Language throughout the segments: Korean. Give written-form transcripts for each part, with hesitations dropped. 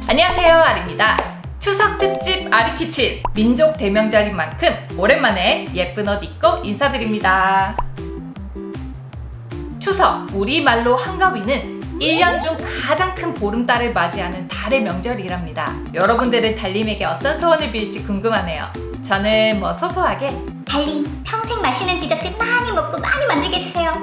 안녕하세요, 아리입니다. 추석 특집 아리키친 민족 대명절인 만큼 오랜만에 예쁜 옷 입고 인사드립니다. 추석, 우리말로 한가위는 1년 중 가장 큰 보름달을 맞이하는 달의 명절이랍니다. 여러분들은 달님에게 어떤 소원을 빌지 궁금하네요. 저는 소소하게 달님, 평생 맛있는 디저트 많이 먹고 많이 만들게 해주세요.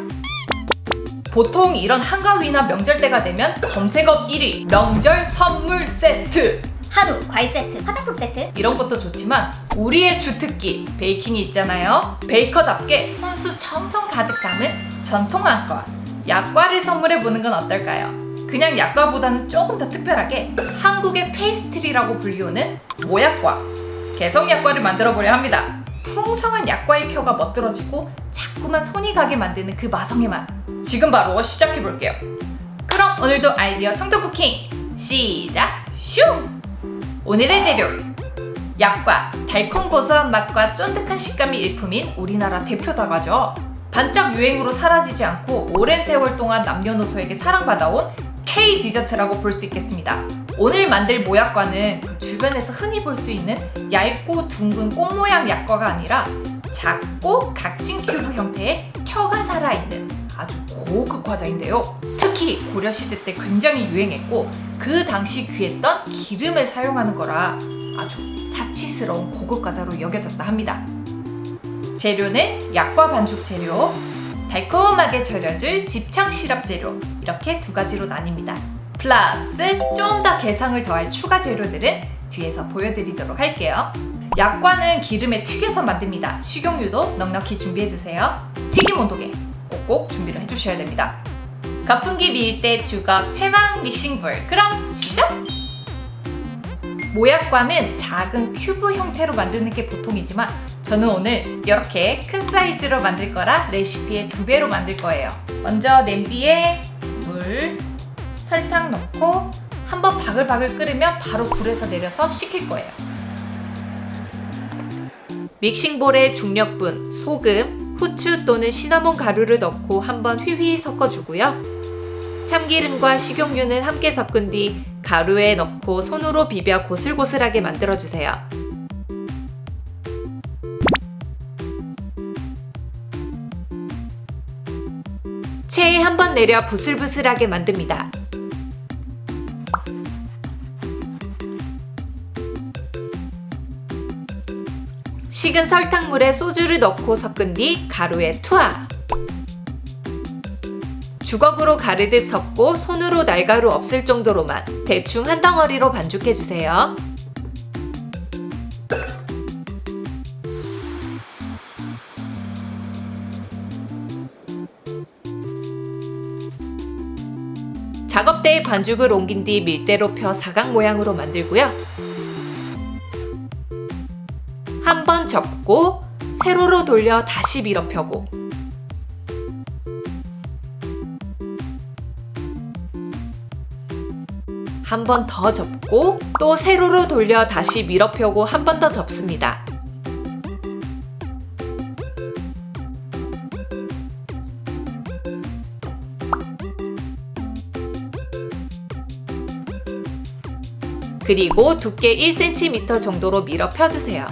보통 이런 한가위나 명절 때가 되면 검색업 1위 명절 선물 세트, 한우, 과일 세트, 화장품 세트. 이런 것도 좋지만 우리의 주특기 베이킹이 있잖아요. 베이커답게 손수 정성 가득 담은 전통 한과 약과를 선물해보는 건 어떨까요? 그냥 약과보다는 조금 더 특별하게 한국의 페이스트리라고 불리우는 모약과 개성 약과를 만들어보려 합니다. 풍성한 약과의 켜가 멋들어지고 자꾸만 손이 가게 만드는 그 마성의 맛, 지금 바로 시작해볼게요. 그럼 오늘도 아이디어 통통 쿠킹 시작! 슝! 오늘의 재료, 약과, 달콤 고소한 맛과 쫀득한 식감이 일품인 우리나라 대표 다과죠. 반짝 유행으로 사라지지 않고 오랜 세월 동안 남녀노소에게 사랑받아온 K 디저트라고 볼 수 있겠습니다. 오늘 만들 모약과는 그 주변에서 흔히 볼 수 있는 얇고 둥근 꽃 모양 약과가 아니라 작고 각진 큐브 형태의 켜가 살아있는 아주 고급 과자인데요. 특히 고려시대 때 굉장히 유행했고 그 당시 귀했던 기름을 사용하는 거라 아주 사치스러운 고급 과자로 여겨졌다 합니다. 재료는 약과 반죽 재료, 달콤하게 절여줄 집청 시럽 재료, 이렇게 두 가지로 나뉩니다. 플러스 좀 더 개성을 더할 추가 재료들은 뒤에서 보여드리도록 할게요. 약과는 기름에 튀겨서 만듭니다. 식용유도 넉넉히 준비해주세요. 튀김 온도계 꼭꼭 준비를 해주셔야 됩니다. 거품기 미을 때 주걱 체막 믹싱볼, 그럼 시작! 모약과는 작은 큐브 형태로 만드는 게 보통이지만 저는 오늘 이렇게 큰 사이즈로 만들 거라 레시피의 2배로 만들 거예요. 먼저 냄비에 물, 설탕 넣고 한번 바글바글 끓으면 바로 불에서 내려서 식힐 거예요. 믹싱볼에 중력분, 소금, 후추 또는 시나몬 가루를 넣고 한번 휘휘 섞어주고요. 참기름과 식용유는 함께 섞은 뒤 가루에 넣고 손으로 비벼 고슬고슬하게 만들어주세요. 체에 한번 내려 부슬부슬하게 만듭니다. 식은 설탕물에 소주를 넣고 섞은 뒤 가루에 투하. 주걱으로 가르듯 섞고 손으로 날가루 없을 정도로만 대충 한 덩어리로 반죽해주세요. 작업대에 반죽을 옮긴 뒤 밀대로 펴 사각 모양으로 만들고요. 한 번 접고 세로로 돌려 다시 밀어 펴고, 한 번 더 접고 또 세로로 돌려 다시 밀어 펴고 한 번 더 접습니다. 그리고 두께 1cm 정도로 밀어 펴주세요.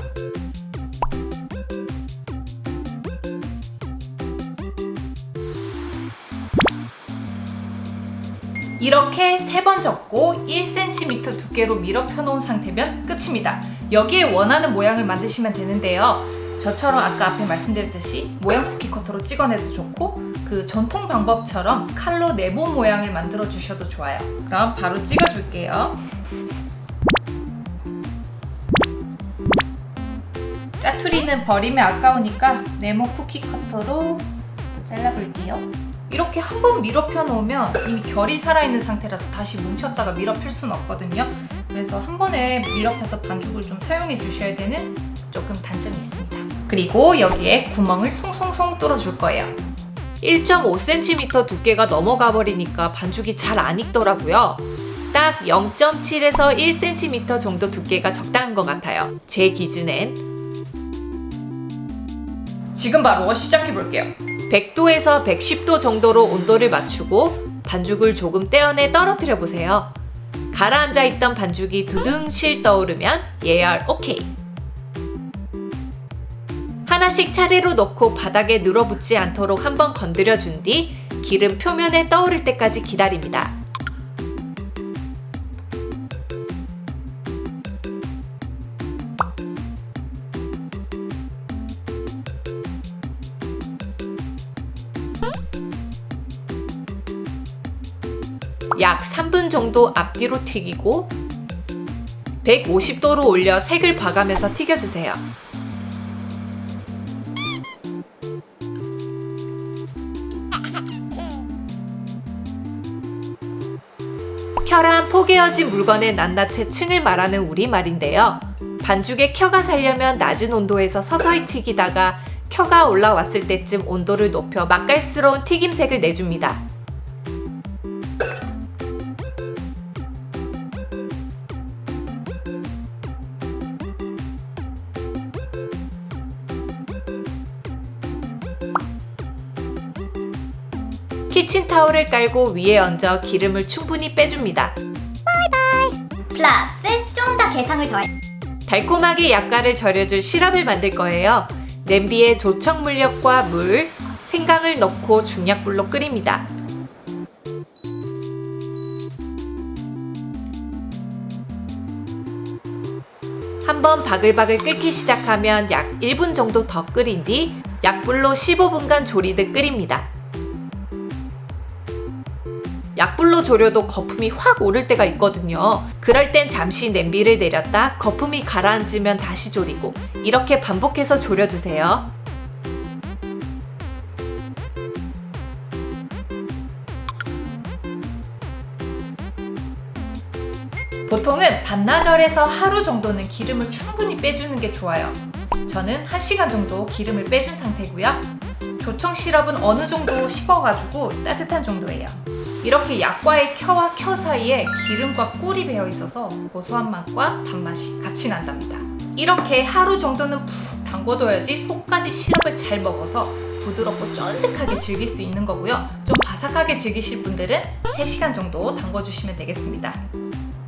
이렇게 3번 접고 1cm 두께로 밀어 펴놓은 상태면 끝입니다. 여기에 원하는 모양을 만드시면 되는데요. 저처럼 아까 앞에 말씀드렸듯이 모양 쿠키 커터로 찍어내도 좋고 그 전통 방법처럼 칼로 네모 모양을 만들어 주셔도 좋아요. 그럼 바로 찍어줄게요. 짜투리는 버리면 아까우니까 네모 쿠키 커터로 잘라볼게요. 이렇게 한 번 밀어 펴놓으면 이미 결이 살아있는 상태라서 다시 뭉쳤다가 밀어 필 수는 없거든요. 그래서 한 번에 밀어 펴서 반죽을 좀 사용해 주셔야 되는 조금 단점이 있습니다. 그리고 여기에 구멍을 송송송 뚫어줄 거예요. 1.5cm 두께가 넘어가 버리니까 반죽이 잘 안 익더라고요. 딱 0.7에서 1cm 정도 두께가 적당한 것 같아요. 제 기준엔. 지금 바로 시작해 볼게요. 100도에서 110도 정도로 온도를 맞추고 반죽을 조금 떼어내 떨어뜨려 보세요. 가라앉아 있던 반죽이 두둥실 떠오르면 예열 오케이. 하나씩 차례로 넣고 바닥에 늘어붙지 않도록 한번 건드려 준 뒤 기름 표면에 떠오를 때까지 기다립니다. 약 3분 정도 앞뒤로 튀기고 150도로 올려 색을 봐가면서 튀겨주세요. 켜란 포개어진 물건의 낱낱이 층을 말하는 우리말인데요. 반죽에 켜가 살려면 낮은 온도에서 서서히 튀기다가 켜가 올라왔을 때쯤 온도를 높여 맛깔스러운 튀김색을 내줍니다. 키친타올을 깔고 위에 얹어 기름을 충분히 빼줍니다. 플러스 좀 더 개성을 더해. 달콤하게 약과를 절여줄 시럽을 만들 거예요. 냄비에 조청 물엿과 물, 생강을 넣고 중약불로 끓입니다. 한번 바글바글 끓기 시작하면 약 1분 정도 더 끓인 뒤 약불로 15분간 조리듯 끓입니다. 약불로 졸여도 거품이 확 오를 때가 있거든요. 그럴 땐 잠시 냄비를 내렸다 거품이 가라앉으면 다시 졸이고 이렇게 반복해서 졸여주세요. 보통은 반나절에서 하루 정도는 기름을 충분히 빼주는 게 좋아요. 저는 1시간 정도 기름을 빼준 상태고요. 조청 시럽은 어느 정도 식어가지고 따뜻한 정도예요. 이렇게 약과의 켜와 켜 사이에 기름과 꿀이 배어 있어서 고소한 맛과 단맛이 같이 난답니다. 이렇게 하루 정도는 푹 담궈둬야지 속까지 시럽을 잘 먹어서 부드럽고 쫀득하게 즐길 수 있는 거고요. 좀 바삭하게 즐기실 분들은 3시간 정도 담궈주시면 되겠습니다.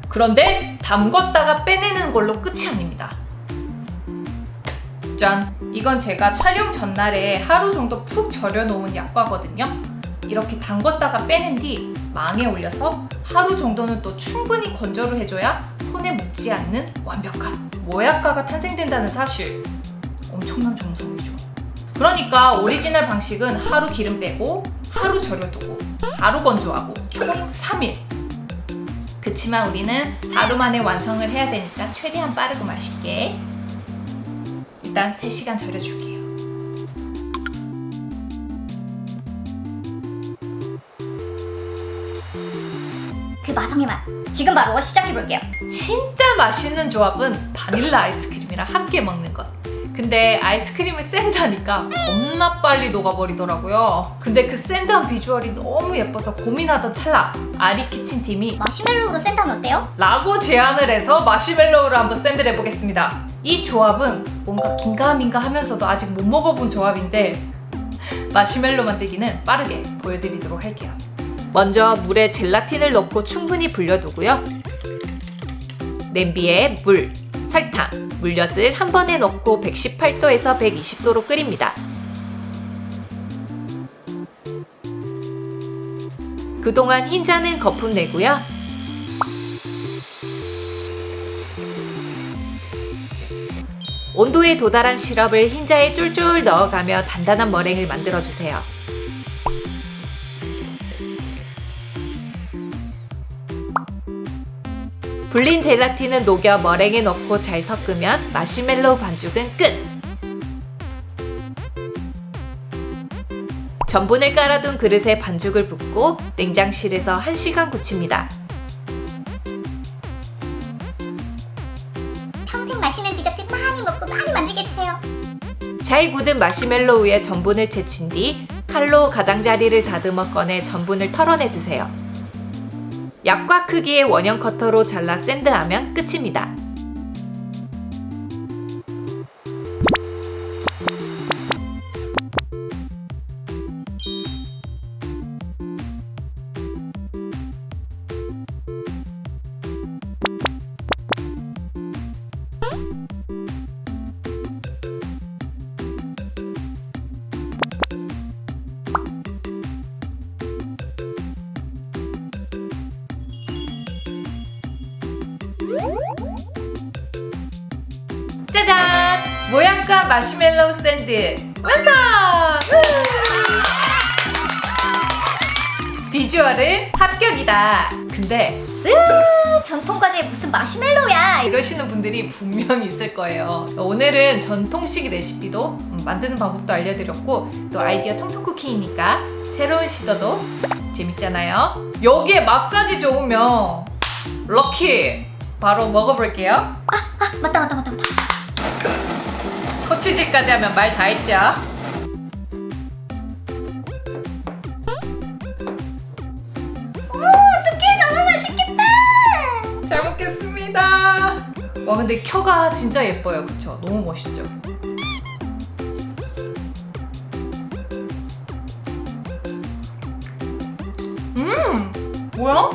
그런데 담궜다가 빼내는 걸로 끝이 아닙니다. 짠! 이건 제가 촬영 전날에 하루 정도 푹 절여놓은 약과거든요. 이렇게 담궜다가 빼낸 뒤 망에 올려서 하루 정도는 또 충분히 건조를 해줘야 손에 묻지 않는 완벽한 모약과가 탄생된다는 사실. 엄청난 정성이죠. 그러니까 오리지널 방식은 하루 기름 빼고 하루 절여두고 하루 건조하고 총 3일. 그치만 우리는 하루 만에 완성을 해야 되니까 최대한 빠르고 맛있게 일단 3시간 절여줄게요. 그 마성의 맛 지금 바로 시작해볼게요. 진짜 맛있는 조합은 바닐라 아이스크림이랑 함께 먹는 것. 근데 아이스크림을 샌드하니까 겁나 빨리 녹아버리더라고요. 근데 그 샌드한 비주얼이 너무 예뻐서 고민하던 찰나 아리키친팀이 마시멜로우로 샌드하면 어때요? 라고 제안을 해서 마시멜로우를 한번 샌드를 해보겠습니다. 이 조합은 뭔가 긴가민가 하면서도 아직 못 먹어본 조합인데 마시멜로 만들기는 빠르게 보여드리도록 할게요. 먼저 물에 젤라틴을 넣고 충분히 불려두고요. 냄비에 물, 설탕, 물엿을 한 번에 넣고 118도에서 120도로 끓입니다. 그동안 흰자는 거품 내고요. 온도에 도달한 시럽을 흰자에 쫄쫄 넣어가며 단단한 머랭을 만들어주세요. 불린 젤라틴은 녹여 머랭에 넣고 잘 섞으면 마시멜로우 반죽은 끝! 전분을 깔아둔 그릇에 반죽을 붓고 냉장실에서 1시간 굳힙니다. 평생 맛있는 디저트 많이 먹고 많이 만들게 해주세요. 잘 굳은 마시멜로우에 전분을 채친 뒤 칼로 가장자리를 다듬어 꺼내 전분을 털어내주세요. 약과 크기의 원형 커터로 잘라 샌드하면 끝입니다. 마시멜로우 샌드 완성! 비주얼은 합격이다. 근데 전통과자에 무슨 마시멜로우야. 이러시는 분들이 분명히 있을 거예요. 오늘은 전통식 레시피도 만드는 방법도 알려드렸고 또 아이디어 통통 쿠키니까 새로운 시도도 재밌잖아요. 여기에 맛까지 좋으면 럭키! 바로 먹어볼게요. 맞다. 코치질까지 하면 말 다 했죠? 어떡해, 너무 맛있겠다. 잘 먹겠습니다. 와 근데 켜가 진짜 예뻐요. 그쵸? 너무 멋있죠? 뭐야?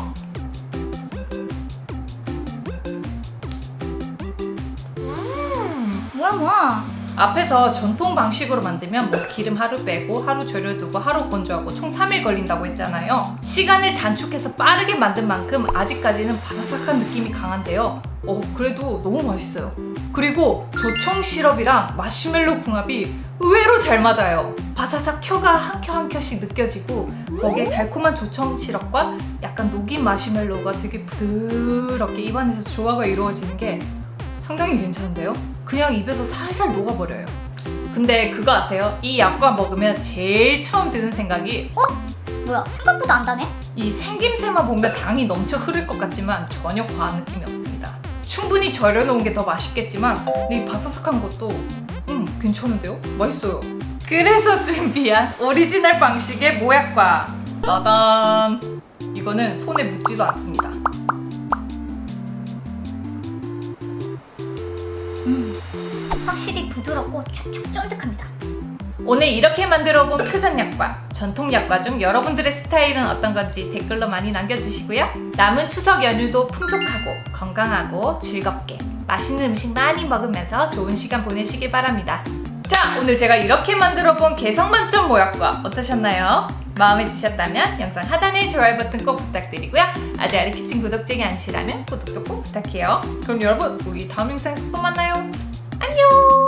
뭐야. 앞에서 전통 방식으로 만들면 뭐 기름 하루 빼고 하루 졸여두고 하루 건조하고 총 3일 걸린다고 했잖아요. 시간을 단축해서 빠르게 만든 만큼 아직까지는 바삭한 느낌이 강한데요. 그래도 너무 맛있어요. 그리고 조청 시럽이랑 마시멜로 궁합이 의외로 잘 맞아요. 바사삭 켜가 한 켜 한 켜씩 느껴지고 거기에 달콤한 조청 시럽과 약간 녹인 마시멜로가 되게 부드럽게 입안에서 조화가 이루어지는 게 상당히 괜찮은데요? 그냥 입에서 살살 녹아버려요. 근데 그거 아세요? 이 약과 먹으면 제일 처음 드는 생각이 뭐야, 생각보다 안 다네? 이 생김새만 보면 당이 넘쳐 흐를 것 같지만 전혀 과한 느낌이 없습니다. 충분히 절여놓은 게 더 맛있겠지만 이 바사삭한 것도 괜찮은데요? 맛있어요. 그래서 준비한 오리지널 방식의 모약과 따단! 이거는 손에 묻지도 않습니다. 확실히 부드럽고 촉촉 쫀득합니다. 오늘 이렇게 만들어본 퓨전 약과, 전통 약과 중 여러분들의 스타일은 어떤 건지 댓글로 많이 남겨주시고요. 남은 추석 연휴도 풍족하고 건강하고 즐겁게 맛있는 음식 많이 먹으면서 좋은 시간 보내시길 바랍니다. 자, 오늘 제가 이렇게 만들어본 개성만점 모약과 어떠셨나요? 마음에 드셨다면 영상 하단에 좋아요 버튼 꼭 부탁드리고요. 아직 아리키친 구독 중이 아니시라면 구독도 꼭 부탁해요. 그럼 여러분, 우리 다음 영상에서 또 만나요. 안녕!